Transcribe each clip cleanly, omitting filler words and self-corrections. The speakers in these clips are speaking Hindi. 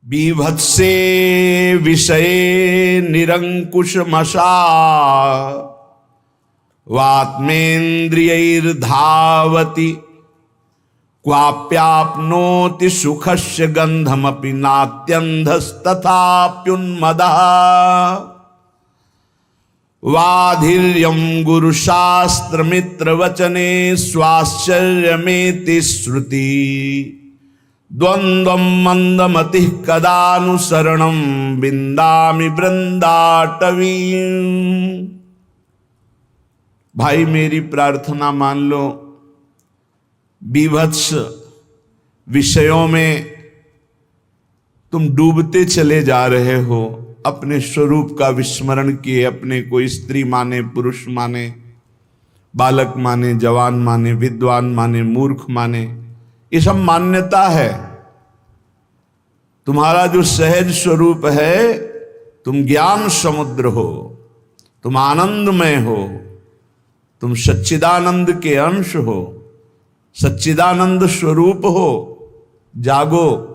बीभत्से विषये निरंकुशमशा वात्मेन्द्रियैर्धावति क्वाप्याप्नोति सुखस्य गंधमपि नात्यन्धस्तथाप्युन्मदः वाधीर्यं गुरुशास्त्रमित्रवचने स्वाश्चर्यमेति श्रुति द्वन्द्वं मंदमतिः कदानुसरणं विन्दामि वृंदाटवीम्। भाई मेरी प्रार्थना मान लो, बीभत्स विषयों में तुम डूबते चले जा रहे हो, अपने स्वरूप का विस्मरण किए, अपने को स्त्री माने, पुरुष माने, बालक माने, जवान माने, विद्वान माने, मूर्ख माने, ये सब मान्यता है। तुम्हारा जो सहज स्वरूप है, तुम ज्ञान समुद्र हो, तुम आनंदमय हो, तुम सच्चिदानंद के अंश हो, सच्चिदानंद स्वरूप हो। जागो।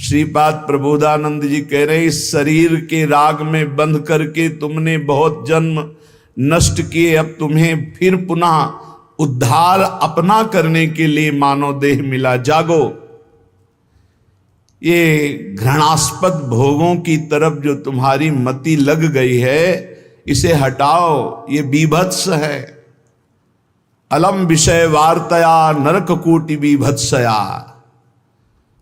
श्रीपाद प्रबोधानंद जी कह रहे हैं, इस शरीर के राग में बंध करके तुमने बहुत जन्म नष्ट किए, अब तुम्हें फिर पुनः उद्धार अपना करने के लिए मानव देह मिला। जागो। ये घृणास्पद भोगों की तरफ जो तुम्हारी मति लग गई है, इसे हटाओ। ये बीभत्स है। अलम विषय वार्तया नरक कोटि बीभत्सया।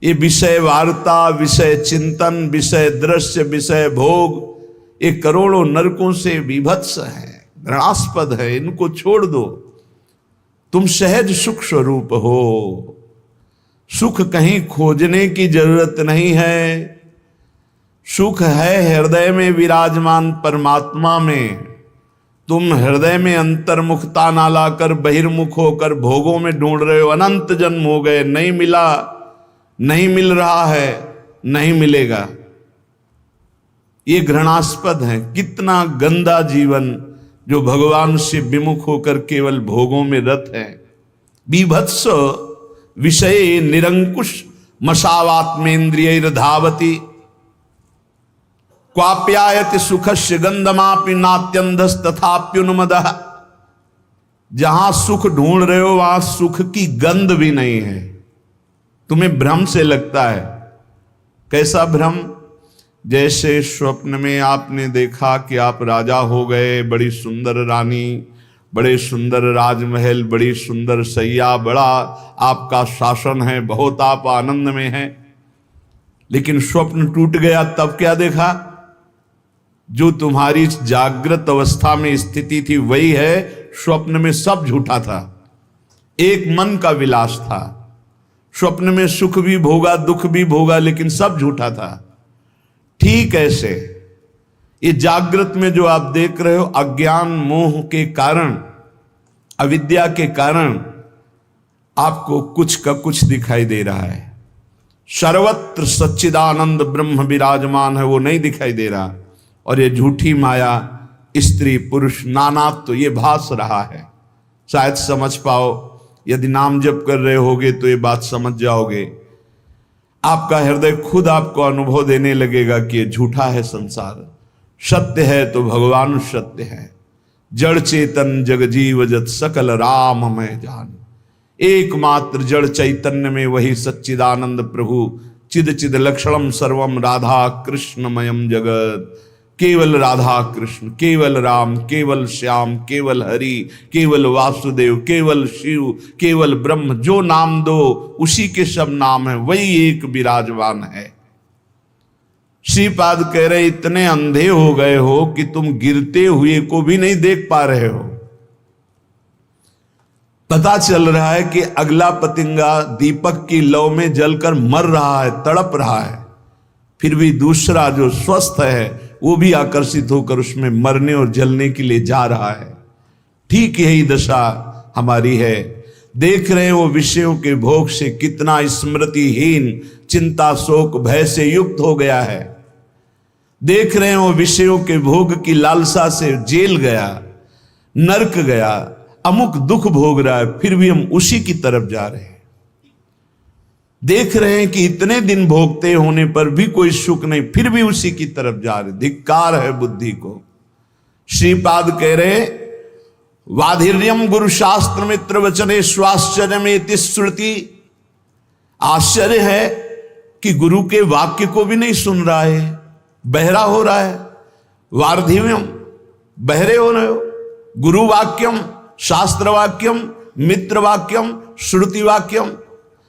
ये विषय वार्ता, विषय चिंतन, विषय दृश्य, विषय भोग, ये करोड़ों नरकों से बीभत्स है, घृणास्पद है। इनको छोड़ दो। तुम सहज सुख स्वरूप हो। सुख कहीं खोजने की जरूरत नहीं है। सुख है हृदय में विराजमान परमात्मा में। तुम हृदय में अंतर्मुखता ना लाकर बहिर्मुख होकर भोगों में ढूंढ रहे हो। अनंत जन्म हो गए, नहीं मिला, नहीं मिल रहा है, नहीं मिलेगा। ये घृणास्पद है। कितना गंदा जीवन जो भगवान से विमुख होकर केवल भोगों में रत है। बीभत्स विषये निरंकुश मशावात्मेन्द्रियैर्धावति क्वाप्यायति सुखस्य गंधमापि नात्यन्धस्तथाप्युन्मदः। जहां सुख ढूंढ रहे हो वहां सुख की गंध भी नहीं है। तुम्हें भ्रम से लगता है। कैसा भ्रम? जैसे स्वप्न में आपने देखा कि आप राजा हो गए, बड़ी सुंदर रानी, बड़े सुंदर राजमहल, बड़ी सुंदर सैया, बड़ा आपका शासन है, बहुत आप आनंद में हैं। लेकिन स्वप्न टूट गया, तब क्या देखा? जो तुम्हारी जागृत अवस्था में स्थिति थी वही है, स्वप्न में सब झूठा था। एक मन का विलास था। स्वप्न में सुख भी भोगा, दुख भी भोगा, लेकिन सब झूठा था। ठीक ऐसे ये जागृत में जो आप देख रहे हो, अज्ञान मोह के कारण, अविद्या के कारण आपको कुछ का कुछ दिखाई दे रहा है। सर्वत्र सच्चिदानंद ब्रह्म विराजमान है, वो नहीं दिखाई दे रहा। और ये झूठी माया, स्त्री पुरुष नानात्व, तो ये भास रहा है। शायद समझ पाओ। यदि नाम जप कर रहे होगे तो ये बात समझ जाओगे। आपका हृदय खुद आपको अनुभव देने लगेगा कि ये झूठा है संसार। सत्य है तो भगवान सत्य है। जड़ चेतन जग जीव जत सकल राम मैं जान। एकमात्र जड़ चैतन्य में वही सच्चिदानंद प्रभु चिद चिद लक्षणम सर्वम राधा कृष्णमयम जगत। केवल राधा कृष्ण, केवल राम, केवल श्याम, केवल हरि, केवल वासुदेव, केवल शिव, केवल ब्रह्म। जो नाम दो उसी के सब नाम है, वही एक विराजमान है। श्रीपाद कह रहे, इतने अंधे हो गए हो कि तुम गिरते हुए को भी नहीं देख पा रहे हो। पता चल रहा है कि अगला पतिंगा दीपक की लौ में जलकर मर रहा है, तड़प रहा है, फिर भी दूसरा जो स्वस्थ है वो भी आकर्षित होकर उसमें मरने और जलने के लिए जा रहा है। ठीक यही दशा हमारी है। देख रहे हैं वो विषयों के भोग से कितना स्मृतिहीन, चिंता शोक भय से युक्त हो गया है। देख रहे हैं वो विषयों के भोग की लालसा से जेल गया, नरक गया, अमुक दुख भोग रहा है, फिर भी हम उसी की तरफ जा रहे हैं। देख रहे हैं कि इतने दिन भोगते होने पर भी कोई सुख नहीं, फिर भी उसी की तरफ जा रहे। धिक्कार है बुद्धि को। श्रीपाद कह रहे वाधिर्यम गुरु शास्त्र मित्र वचने स्वाश्चर्य में श्रुति। आश्चर्य है कि गुरु के वाक्य को भी नहीं सुन रहा है, बहरा हो रहा है। वार्धिव्यम, बहरे हो रहे हो। गुरु वाक्यम, शास्त्र वाक्यम, मित्र वाक्यम, श्रुति वाक्यम।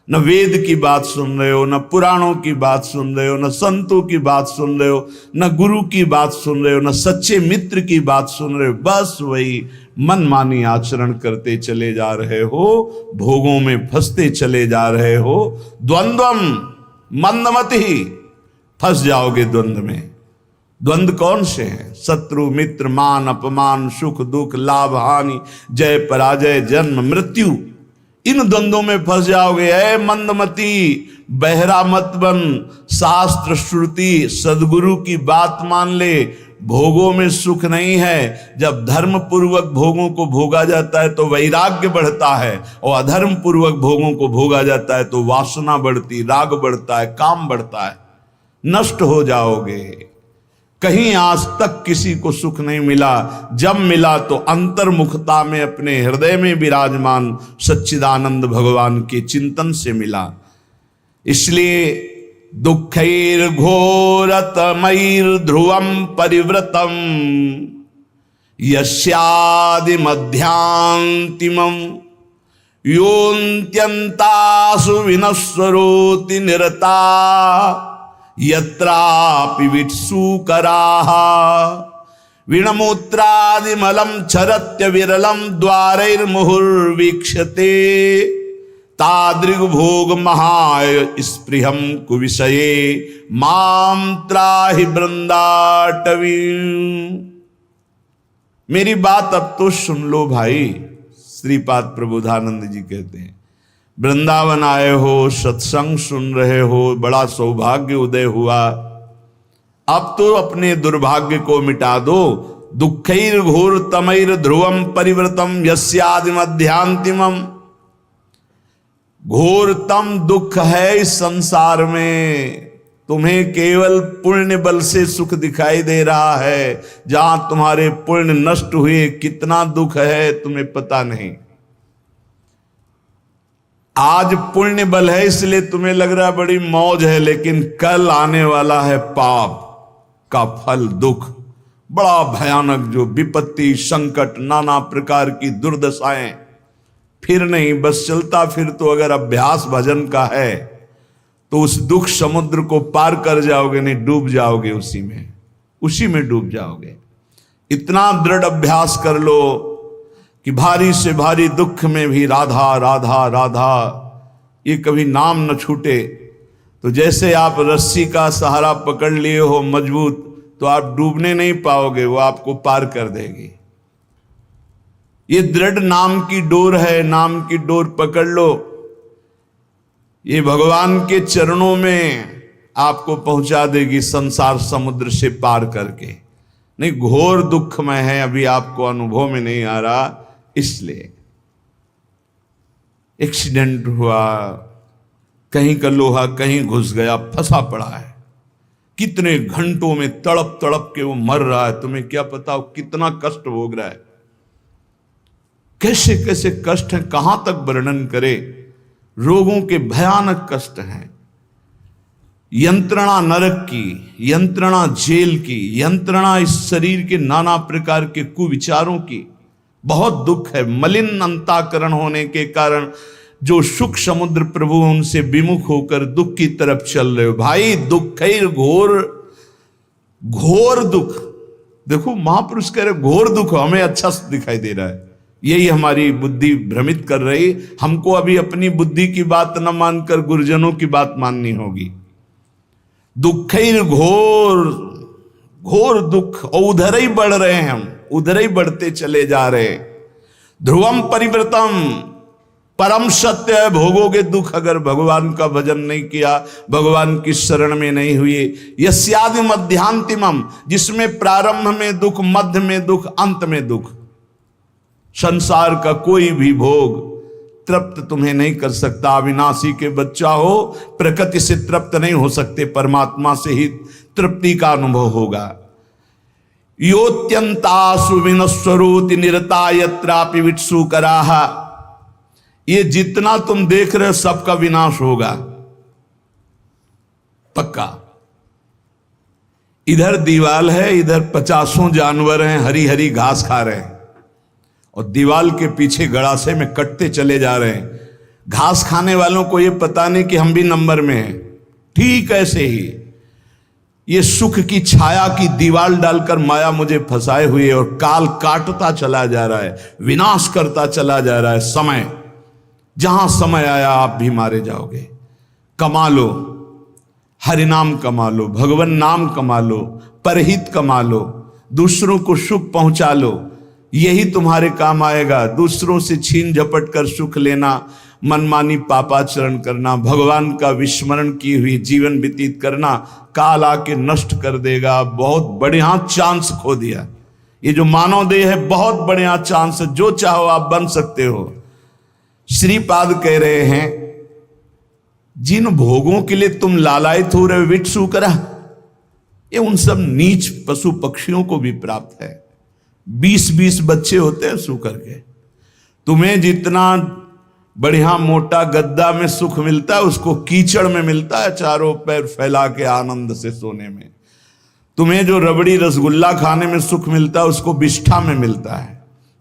न वेद की बात सुन रहे हो, न पुराणों की बात सुन रहे हो, न संतों की बात सुन रहे हो, न गुरु की बात सुन रहे हो, न सच्चे मित्र की बात सुन रहे हो। बस वही मनमानी आचरण करते चले जा रहे हो, भोगों में फंसते चले जा रहे हो। द्वंद्वम मंदमति, फंस जाओगे द्वंद्व में। द्वंद्व कौन से हैं? शत्रु मित्र, मान अपमान, सुख दुख, लाभ हानि, जय पराजय, जन्म मृत्यु। इन द्वंद्वों में फंस जाओगे। ऐ मंदमती, बहरा मत बन। शास्त्र श्रुति सदगुरु की बात मान ले। भोगों में सुख नहीं है। जब धर्म पूर्वक भोगों को भोगा जाता है तो वैराग्य बढ़ता है, और अधर्म पूर्वक भोगों को भोगा जाता है तो वासना बढ़ती, राग बढ़ता है, काम बढ़ता है। नष्ट हो जाओगे। कहीं आज तक किसी को सुख नहीं मिला। जब मिला तो अंतर्मुखता में अपने हृदय में विराजमान सच्चिदानंद भगवान के चिंतन से मिला। इसलिए दुःखैर् घोरतमैर् ध्रुवं परिवृतम यस्यादि मध्यांतिमं योऽन्त्यन्तासु विनश्वरोति निरता यत्रापि वित्सूकराः विणमूत्रादिमलं क्षरत्य विरलं द्वारैर्मुहुर्वीक्षते तादृग्भोग महाय स्पृहं कुविषये माम त्राहि वृंदाटवी। मेरी बात अब तो सुन लो भाई। श्रीपाद प्रबोधानंद जी कहते हैं, वृंदावन आए हो, सत्संग सुन रहे हो, बड़ा सौभाग्य उदय हुआ। अब तो अपने दुर्भाग्य को मिटा दो। दुःखैर् घोरतमैर् ध्रुवं परिवृतम यस्यादि मध्यांतिमम्। घोरतम दुख है इस संसार में। तुम्हें केवल पुण्य बल से सुख दिखाई दे रहा है। जहां तुम्हारे पुण्य नष्ट हुए कितना दुख है तुम्हें पता नहीं। आज पुण्य बल है इसलिए तुम्हें लग रहा है बड़ी मौज है, लेकिन कल आने वाला है पाप का फल, दुख बड़ा भयानक, जो विपत्ति, संकट, नाना प्रकार की दुर्दशाएं। फिर नहीं, बस चलता फिर तो अगर अभ्यास भजन का है तो उस दुख समुद्र को पार कर जाओगे, नहीं डूब जाओगे उसी में डूब जाओगे। इतना दृढ़ अभ्यास कर लो कि भारी से भारी दुख में भी राधा राधा राधा ये कभी नाम न छूटे। तो जैसे आप रस्सी का सहारा पकड़ लिए हो मजबूत, तो आप डूबने नहीं पाओगे, वो आपको पार कर देगी। ये दृढ़ नाम की डोर है, नाम की डोर पकड़ लो। ये भगवान के चरणों में आपको पहुंचा देगी संसार समुद्र से पार करके। नहीं, घोर दुख में है, अभी आपको अनुभव में नहीं आ रहा। इसलिए एक्सीडेंट हुआ, कहीं का लोहा कहीं घुस गया, फंसा पड़ा है, कितने घंटों में तड़प तड़प के वो मर रहा है। तुम्हें क्या पता वो कितना कष्ट भोग रहा है, कैसे कैसे कष्ट हैं, कहां तक वर्णन करे। रोगों के भयानक कष्ट हैं। यंत्रणा नरक की, यंत्रणा जेल की, यंत्रणा इस शरीर के नाना प्रकार के कुविचारों की। बहुत दुख है। मलिन अंताकरण होने के कारण जो सुख समुद्र प्रभु उनसे विमुख होकर दुख की तरफ चल रहे हो। भाई दुःखैर् घोर, घोर दुख। देखो महापुरुष कह रहे घोर दुख, हमें अच्छा दिखाई दे रहा है, यही हमारी बुद्धि भ्रमित कर रही। हमको अभी अपनी बुद्धि की बात न मानकर गुरुजनों की बात माननी होगी। दुःखैर् घोर, घोर दुख, और उधर ही बढ़ रहे हैं हम, उधर ही बढ़ते चले जा रहे। ध्रुवम परिवृतम, परम सत्य है, भोगोगे दुख अगर भगवान का भजन नहीं किया, भगवान की शरण में नहीं हुए। यस्यादि मध्यांतिमम, जिसमें प्रारंभ में दुख, मध्य में दुख, अंत में दुख। संसार का कोई भी भोग तृप्त तुम्हें नहीं कर सकता। अविनाशी के बच्चा हो, प्रकृति से तृप्त नहीं हो सकते, परमात्मा से ही तृप्ति का अनुभव होगा। योत्यंतासु विनश्वरोति निरता यत्रापि वित्सुकराः, ये जितना तुम देख रहे हो सबका विनाश होगा पक्का। इधर दीवाल है, इधर 50 जानवर हैं, हरी हरी घास खा रहे हैं, और दीवाल के पीछे गड़ासे में कटते चले जा रहे हैं। घास खाने वालों को यह पता नहीं कि हम भी नंबर में हैं। ठीक ऐसे ही ये सुख की छाया की दीवाल डालकर माया मुझे फंसाए हुए, और काल काटता चला जा रहा है, विनाश करता चला जा रहा है। समय, जहां समय आया आप भी मारे जाओगे। कमा लो, हरिनाम कमा लो, भगवान नाम कमा लो, परहित कमा लो, दूसरों को सुख पहुंचा लो, यही तुम्हारे काम आएगा। दूसरों से छीन झपट कर सुख लेना, मनमानी पापाचरण करना, भगवान का विस्मरण की हुई जीवन व्यतीत करना, काल आके नष्ट कर देगा। बहुत बढ़िया चांस खो दिया। ये जो मानव देह है बहुत बढ़िया चांस है, जो चाहो आप बन सकते हो। श्रीपाद कह रहे हैं जिन भोगों के लिए तुम लालायित हो रहे हो वित्सुकरा, ये उन सब नीच पशु पक्षियों को भी प्राप्त है। 20-20 बच्चे होते हैं सूकर के। तुम्हें जितना बढ़िया मोटा गद्दा में सुख मिलता है उसको कीचड़ में मिलता है, चारों पैर फैला के आनंद से सोने में। तुम्हें जो रबड़ी रसगुल्ला खाने में सुख मिलता है उसको विष्ठा में मिलता है।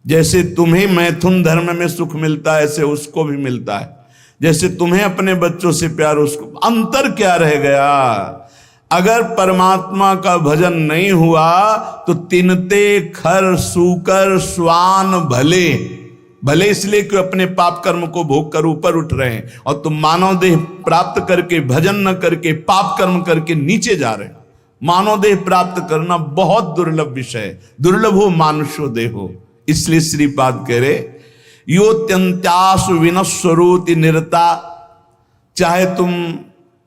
जैसे तुम्हें मैथुन धर्म में सुख मिलता है ऐसे उसको भी मिलता है। जैसे तुम्हें अपने बच्चों से प्यार, उसको अंतर क्या रह गया? अगर परमात्मा का भजन नहीं हुआ तो तिनते खर सूकर स्वान भले भले, इसलिए कि अपने पाप कर्म को भोग कर ऊपर उठ रहे हैं, और तुम मानव देह प्राप्त करके भजन न करके पाप कर्म करके नीचे जा रहे हो। मानव देह प्राप्त करना बहुत दुर्लभ विषय है, दुर्लभ हो मानुषो देहो। इसलिए श्रीपाद कह रहे योत्यंत्यासु विनश्वरोति निरता, चाहे तुम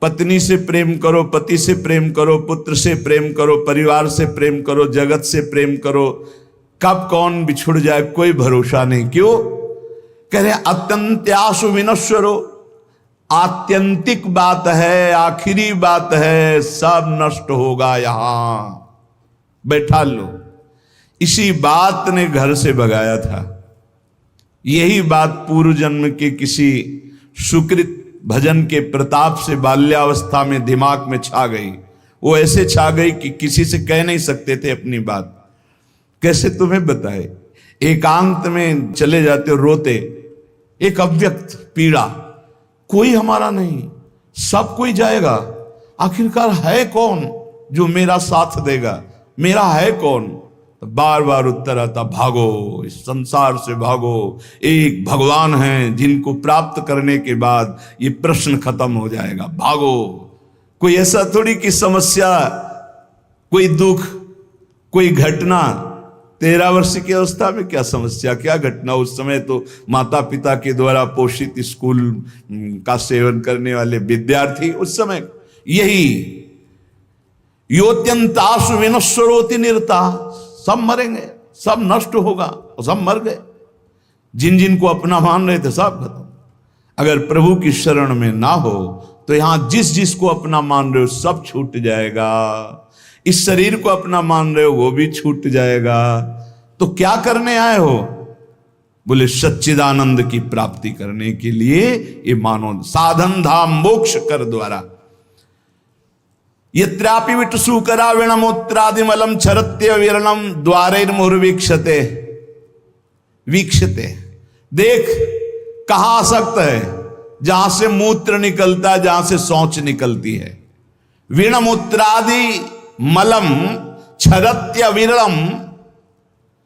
पत्नी से प्रेम करो, पति से प्रेम करो, पुत्र से प्रेम करो, परिवार से प्रेम करो, जगत से प्रेम करो, कब कौन बिछुड़ जाए कोई भरोसा नहीं। क्यों कह रहे अत्यंत्यासु विनश्वरो, आत्यंतिक बात है, आखिरी बात है, सब नष्ट होगा। यहां बैठा लो। इसी बात ने घर से भगाया था। यही बात पूर्व जन्म के किसी सुकृत भजन के प्रताप से बाल्यावस्था में दिमाग में छा गई। वो ऐसे छा गई कि किसी से कह नहीं सकते थे अपनी बात। कैसे तुम्हें बताए? एकांत में चले जाते हो रोते, एक अव्यक्त पीड़ा, कोई हमारा नहीं, सब कोई जाएगा, आखिरकार है कौन जो मेरा साथ देगा? मेरा है कौन? तो बार बार उत्तर आता भागो, इस संसार से भागो। एक भगवान हैं जिनको प्राप्त करने के बाद ये प्रश्न खत्म हो जाएगा। भागो। कोई ऐसा थोड़ी कि समस्या, कोई दुख, कोई घटना, 13 वर्ष की अवस्था में क्या समस्या, क्या घटना? उस समय तो माता पिता के द्वारा पोषित स्कूल का सेवन करने वाले विद्यार्थी, उस समय यही योत्यंतासु विनश्वरोति निरता, सब मरेंगे, सब नष्ट होगा, और सब मर गए। जिन जिन को अपना मान रहे थे सब खत्म। अगर प्रभु की शरण में ना हो तो यहां जिस जिस को अपना मान रहे हो सब छूट जाएगा। इस शरीर को अपना मान रहे हो वो भी छूट जाएगा। तो क्या करने आए हो? बोले सच्चिदानंद की प्राप्ति करने के लिए ये मानो साधन धाम मोक्ष कर द्वारा। यत्रापि विटसूकरा विणमूत्रादिमलम छरत्य विरणम द्वारैर्मुहुर्वीक्षते। वीक्षते, देख कहां आसक्त है? जहां से मूत्र निकलता है, जहां से शौच निकलती है। विणमूत्रादि मलम छरत्य विरणम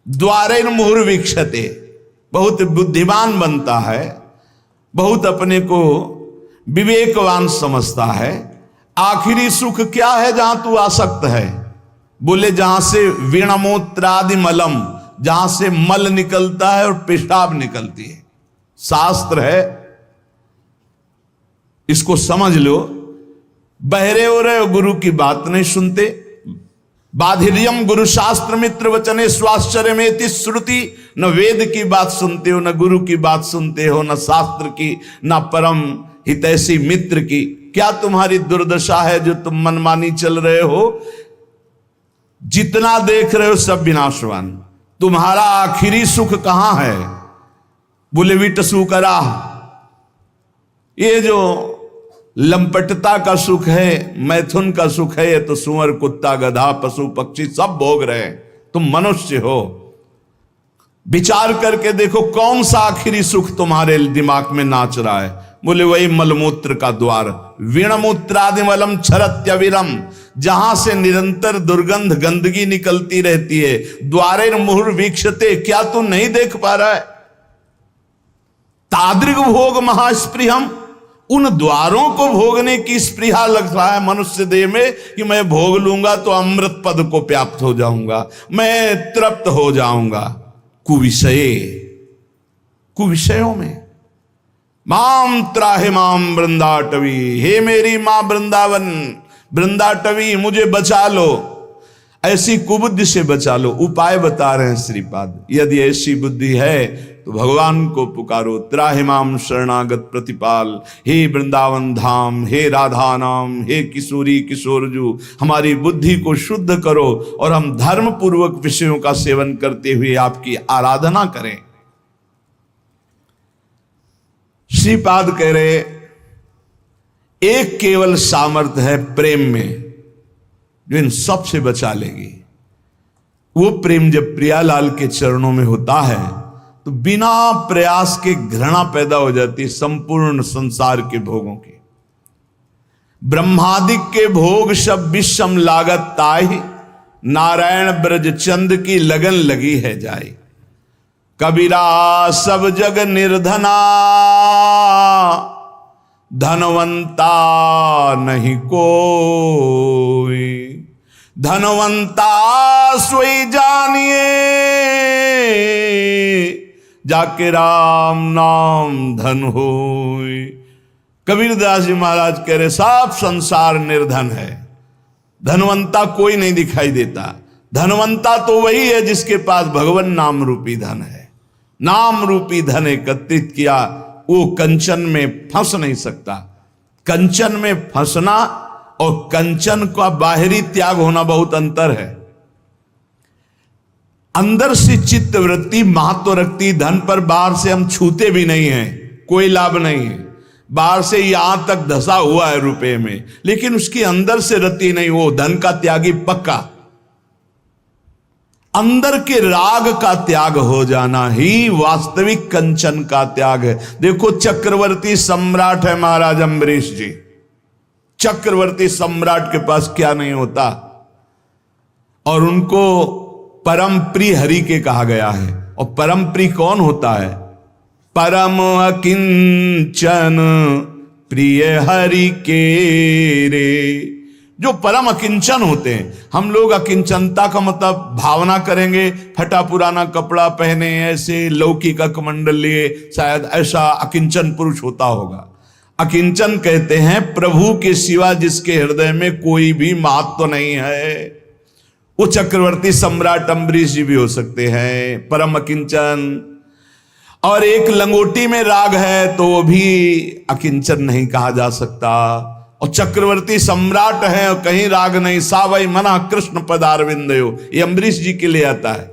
द्वारैर्मुहुर्वीक्षते। बहुत बुद्धिमान बनता है, बहुत अपने को विवेकवान समझता है। आखिरी सुख क्या है जहां तू आसक्त है? बोले जहां से विणमूत्रादि मलम, जहां से मल निकलता है और पेशाब निकलती है। शास्त्र है, इसको समझ लो। बहरे हो रहे हो, गुरु की बात नहीं सुनते, बाधिर्यम गुरु शास्त्र मित्र वचने स्वाश्चर्य में श्रुति। न वेद की बात सुनते हो, न गुरु की बात सुनते हो, न शास्त्र की, न परम हितैषी मित्र की। क्या तुम्हारी दुर्दशा है जो तुम मनमानी चल रहे हो? जितना देख रहे हो सब विनाशवान। तुम्हारा आखिरी सुख कहां है? बोले विटसु करा। ये जो लंपटता का सुख है, मैथुन का सुख है, ये तो सुअर कुत्ता गधा पशु पक्षी सब भोग रहे हैं। तुम मनुष्य हो, विचार करके देखो कौन सा आखिरी सुख तुम्हारे दिमाग में नाच रहा है। बोले वही मलमूत्र का द्वार। वीणमूत्रादि मलम क्षरत्यविरम, जहां से निरंतर दुर्गंध गंदगी निकलती रहती है। द्वारे मुहुर वीक्षते, क्या तू नहीं देख पा रहा है? तादृग भोग महास्पृहम, उन द्वारों को भोगने की स्पृहा लग रहा है मनुष्य देह में कि मैं भोग लूंगा तो अमृत पद को प्राप्त हो जाऊंगा, मैं तृप्त हो जाऊंगा। कुविषयों में माम त्राहे माम वृंदाटवी, हे मेरी मां वृंदावन वृंदाटवी, मुझे बचा लो, ऐसी कुबुद्धि से बचा लो। उपाय बता रहे हैं श्रीपाद। यदि ऐसी बुद्धि है तो भगवान को पुकारो। त्राहिमाम शरणागत प्रतिपाल, हे वृंदावन धाम, हे राधा नाम, हे किशोरी किशोरजू, हमारी बुद्धि को शुद्ध करो और हम धर्म पूर्वक विषयों का सेवन करते हुए आपकी आराधना करें। श्रीपाद कह रहे एक केवल सामर्थ्य है प्रेम में जो इन सब से बचा लेगी। वो प्रेम जब प्रियालाल के चरणों में होता है तो बिना प्रयास के घृणा पैदा हो जाती है संपूर्ण संसार के भोगों की। ब्रह्मादिक के भोग सब विषम लागत ताहि, नारायण ब्रज चंद की लगन लगी है जाए। कबीरा सब जग निर्धना, धनवंता नहीं कोई, धनवंता सोई जानिए, जाके राम नाम धन होय। कबीरदास जी महाराज कह रहे सब संसार निर्धन है, धनवंता कोई नहीं दिखाई देता। धनवंता तो वही है जिसके पास भगवान नाम रूपी धन है। नाम रूपी धन एकत्रित किया, वो कंचन में फंस नहीं सकता। कंचन में फंसना और कंचन का बाहरी त्याग होना बहुत अंतर है। अंदर से चित्त वृत्ति महत्व रखती धन पर, बाहर से हम छूते भी नहीं हैं, कोई लाभ नहीं है। बाहर से यहां तक धसा हुआ है रुपए में, लेकिन उसकी अंदर से रति नहीं, वो धन का त्यागी पक्का। अंदर के राग का त्याग हो जाना ही वास्तविक कंचन का त्याग है। देखो चक्रवर्ती सम्राट है महाराज अम्बरीश जी। चक्रवर्ती सम्राट के पास क्या नहीं होता, और उनको परम प्रिय हरि के कहा गया है। और परम प्रिय कौन होता है? परम अकिंचन प्रिय हरि के रे, जो परम अकिंचन होते हैं। हम लोग अकिंचनता का मतलब भावना करेंगे, फटा पुराना कपड़ा पहने, ऐसे लौकी का कमंडल लिए, शायद ऐसा अकिंचन पुरुष होता होगा। अकिंचन कहते हैं प्रभु के सिवा जिसके हृदय में कोई भी महत्व नहीं है। वो चक्रवर्ती सम्राट अम्बरीश जी भी हो सकते हैं, परम अकिंचन। और एक लंगोटी में राग है तो वो भी अकिंचन नहीं कहा जा सकता। और चक्रवर्ती सम्राट है और कहीं राग नहीं, सावई मना कृष्ण पदारविंदयो, ये अम्बरीश जी के लिए आता है,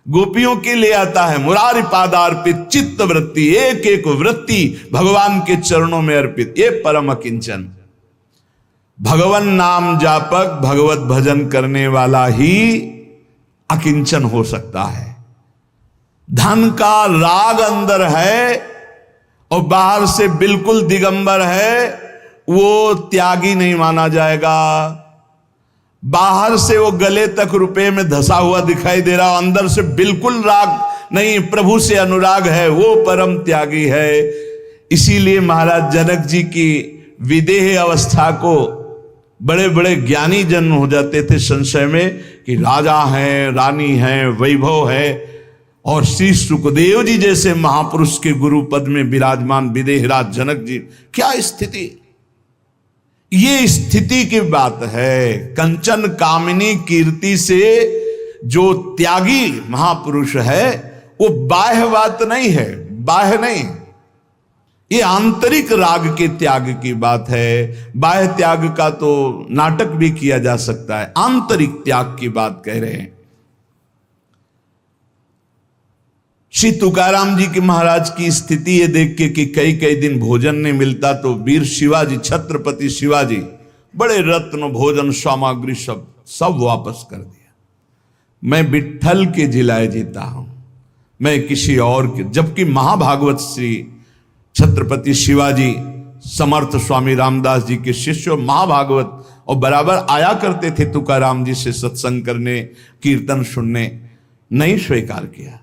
गोपियों के लिए आता है। मुरारी पादार्पित चित्त वृत्ति, एक एक वृत्ति भगवान के चरणों में अर्पित, ये परम अकिंचन। भगवान नाम जापक, भगवत भजन करने वाला ही अकिंचन हो सकता है। धन का राग अंदर है और बाहर से बिल्कुल दिगंबर है, वो त्यागी नहीं माना जाएगा। बाहर से वो गले तक रुपए में धसा हुआ दिखाई दे रहा, अंदर से बिल्कुल राग नहीं, प्रभु से अनुराग है, वो परम त्यागी है। इसीलिए महाराज जनक जी की विदेह अवस्था को बड़े बड़े ज्ञानी जन हो जाते थे संशय में कि राजा हैं, रानी हैं, वैभव है, और श्री सुखदेव जी जैसे महापुरुष के गुरु पद में विराजमान विदेहराज जनक जी, क्या स्थिति। ये स्थिति की बात है। कंचन कामिनी कीर्ति से जो त्यागी महापुरुष है वो बाह्य बात नहीं है, बाह्य नहीं, ये आंतरिक राग के त्याग की बात है। बाह्य त्याग का तो नाटक भी किया जा सकता है, आंतरिक त्याग की बात कह रहे हैं। श्री तुकाराम जी के महाराज की स्थिति ये देख के कि कई कई दिन भोजन नहीं मिलता, तो वीर शिवाजी, छत्रपति शिवाजी बड़े रत्न भोजन सामग्री सब वापस कर दिया। मैं विट्ठल के जिलाए जीता हूं, मैं किसी और के। जबकि महाभागवत श्री छत्रपति शिवाजी समर्थ स्वामी रामदास जी के शिष्य महाभागवत और बराबर आया करते थे तुकाराम जी से सत्संग करने, कीर्तन सुनने, नहीं स्वीकार किया।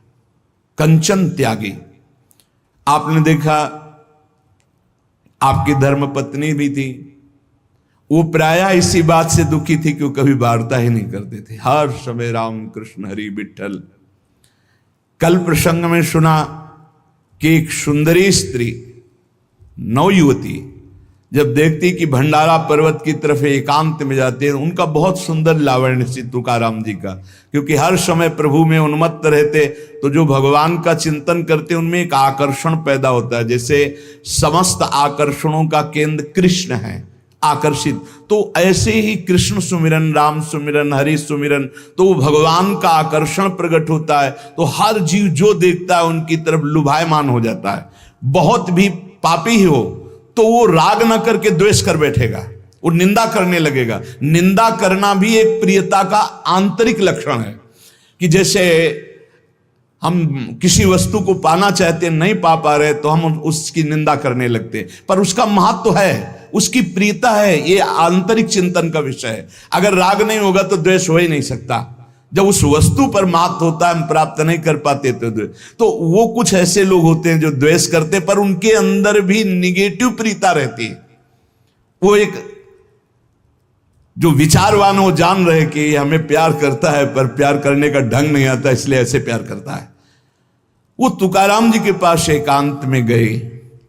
कंचन त्यागी। आपने देखा आपकी धर्म पत्नी भी थी, वो प्रायः इसी बात से दुखी थी कि वो कभी वार्ता ही नहीं करते थे, हर समय राम कृष्ण हरि विठ्ठल। कल प्रसंग में सुना कि एक सुंदरी स्त्री, नवयुवती, जब देखती कि भंडारा पर्वत की तरफ एकांत में जाते हैं, उनका बहुत सुंदर लावण्य श्री तुकाराम जी का, क्योंकि हर समय प्रभु में उन्मत्त रहते, तो जो भगवान का चिंतन करते उनमें एक आकर्षण पैदा होता है। जैसे समस्त आकर्षणों का केंद्र कृष्ण है, आकर्षित, तो ऐसे ही कृष्ण सुमिरन, राम सुमिरन, हरि सुमिरन, तो वो भगवान का आकर्षण प्रकट होता है। तो हर जीव जो देखता है उनकी तरफ लुभायमान हो जाता है। बहुत भी पापी ही हो तो वो राग न करके द्वेष कर बैठेगा, वो निंदा करने लगेगा। निंदा करना भी एक प्रियता का आंतरिक लक्षण है, कि जैसे हम किसी वस्तु को पाना चाहते हैं, नहीं पा रहे तो हम उसकी निंदा करने लगते हैं, पर उसका महत्व है, उसकी प्रियता है, ये आंतरिक चिंतन का विषय है। अगर राग नहीं होगा तो द्वेष हो ही नहीं सकता। जब उस वस्तु पर महत्व होता है, हम प्राप्त नहीं कर पाते तो वो कुछ ऐसे लोग होते हैं जो द्वेष करते, पर उनके अंदर भी निगेटिव प्रियता रहती है। वो एक जो विचारवान हो जान रहे कि हमें प्यार करता है, पर प्यार करने का ढंग नहीं आता, इसलिए ऐसे प्यार करता है। वो तुकाराम जी के पास एकांत में गए,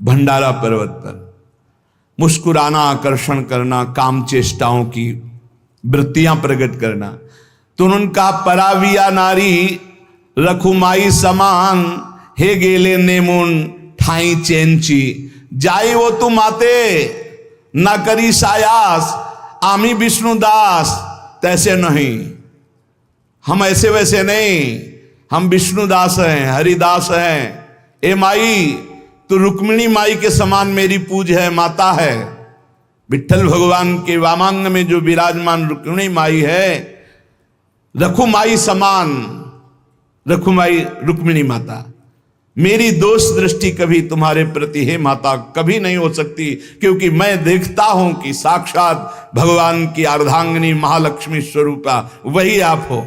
भंडारा पर्वत पर, मुस्कुराना, आकर्षण करना, काम चेष्टाओं की वृत्तियां प्रकट करना। तो उन्होंने कहा, पराविया नारी रखुमाई समान, हे गेले नेमुन ठाई चेंची, जाई वो तुम आते न करी सायास, आमी विष्णुदास तैसे नहीं। हम ऐसे वैसे नहीं, हम विष्णुदास हैं, हरिदास हैं। ए माई, तो रुक्मिणी माई के समान मेरी पूज है, माता है। विठ्ठल भगवान के वामांग में जो विराजमान रुक्मिणी माई है, रखुमाई समान, रखुमाई रुक्मिणी माता, मेरी दोष दृष्टि कभी तुम्हारे प्रति है माता कभी नहीं हो सकती, क्योंकि मैं देखता हूं कि साक्षात भगवान की अर्धांगिनी महालक्ष्मी स्वरूपा वही आप हो।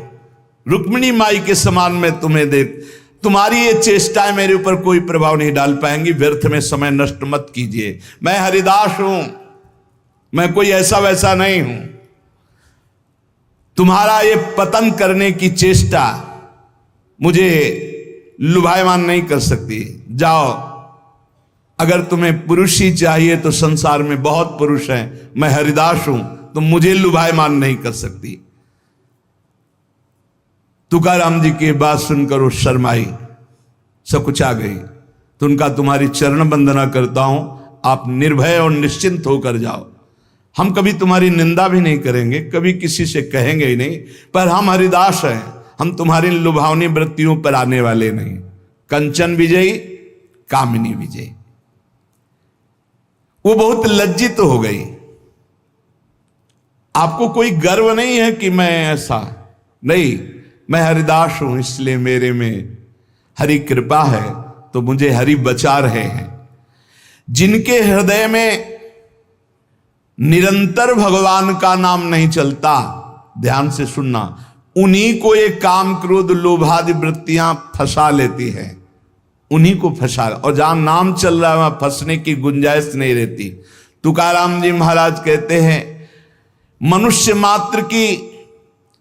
रुक्मिणी माई के समान मैं तुम्हें देख, तुम्हारी ये चेष्टाएं मेरे ऊपर कोई प्रभाव नहीं डाल पाएंगी, व्यर्थ में समय नष्ट मत कीजिए। मैं हरिदास हूं, मैं कोई ऐसा वैसा नहीं हूं। तुम्हारा ये पतन करने की चेष्टा मुझे लुभायमान नहीं कर सकती। जाओ, अगर तुम्हें पुरुष ही चाहिए तो संसार में बहुत पुरुष हैं, मैं हरिदास हूं, तो मुझे लुभायमान नहीं कर सकती। तुकाराम जी की बात सुनकर वो शर्माई, सकुचा गई। तो उनका, तुम्हारी चरण वंदना करता हूं, आप निर्भय और निश्चिंत होकर जाओ। हम कभी तुम्हारी निंदा भी नहीं करेंगे, कभी किसी से कहेंगे ही नहीं, पर हम हरिदास हैं, हम तुम्हारी लुभावनी वृत्तियों पर आने वाले नहीं। कंचन विजयी, कामिनी विजयी। वो बहुत लज्जित हो गई। आपको कोई गर्व नहीं है कि मैं ऐसा नहीं, मैं हरिदास हूं, इसलिए मेरे में हरि कृपा है, तो मुझे हरि बचा रहे हैं। जिनके हृदय में निरंतर भगवान का नाम नहीं चलता, ध्यान से सुनना, उन्हीं को ये काम क्रोध लोभादि वृत्तियां फंसा लेती है, उन्हीं को फंसा। और जहां नाम चल रहा है वहां फंसने की गुंजाइश नहीं रहती। तुकाराम जी महाराज कहते हैं, मनुष्य मात्र की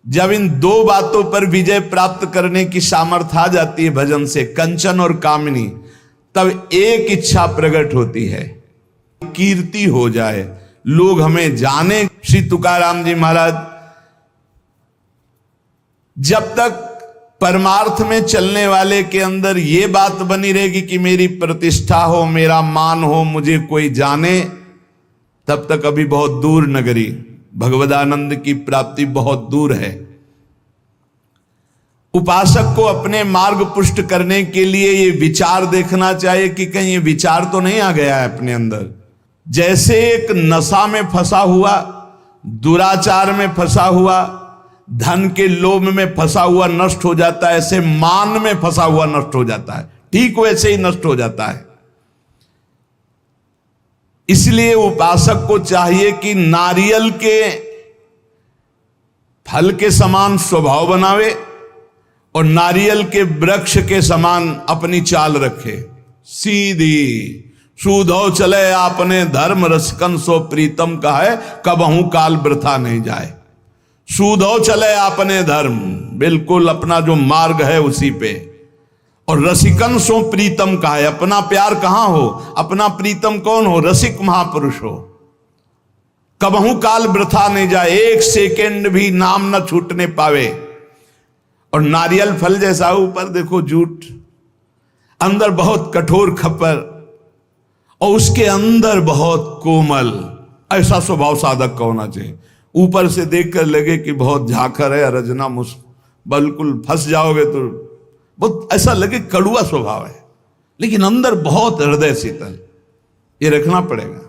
जब इन दो बातों पर विजय प्राप्त करने की सामर्थ्य आ जाती है भजन से, कंचन और कामिनी, तब एक इच्छा प्रकट होती है, कीर्ति हो जाए, लोग हमें जाने। श्री तुकाराम जी महाराज, जब तक परमार्थ में चलने वाले के अंदर ये बात बनी रहेगी कि मेरी प्रतिष्ठा हो, मेरा मान हो, मुझे कोई जाने, तब तक अभी बहुत दूर नगरी, भगवदानंद की प्राप्ति बहुत दूर है। उपासक को अपने मार्ग पुष्ट करने के लिए ये विचार देखना चाहिए कि कहीं ये विचार तो नहीं आ गया है अपने अंदर। जैसे एक नशा में फंसा हुआ, दुराचार में फंसा हुआ, धन के लोभ में फंसा हुआ नष्ट हो जाता है, ऐसे मान में फंसा हुआ नष्ट हो जाता है, ठीक वैसे ही नष्ट हो जाता है। इसलिए उपासक को चाहिए कि नारियल के फल के समान स्वभाव बनावे और नारियल के वृक्ष के समान अपनी चाल रखे, सीधी। सूधो चले आपने धर्म, रसिकन सो प्रीतम का है, कबहू काल वृथा नहीं जाए। सूधो चले आपने धर्म, बिल्कुल अपना जो मार्ग है उसी पे। और रसिकन सो प्रीतम का है, अपना प्यार कहां हो, अपना प्रीतम कौन हो, रसिक महापुरुष हो। कबहू काल वृथा नहीं जाए, एक सेकेंड भी नाम न छूटने पावे। और नारियल फल जैसा ऊपर देखो जूट, अंदर बहुत कठोर खप्पर, और उसके अंदर बहुत कोमल। ऐसा स्वभाव साधक का होना चाहिए। ऊपर से देखकर लगे कि बहुत झाखर है, रजना बिल्कुल फंस जाओगे तो बहुत ऐसा लगे कड़ुआ स्वभाव है, लेकिन अंदर बहुत हृदय शीतल। ये रखना पड़ेगा।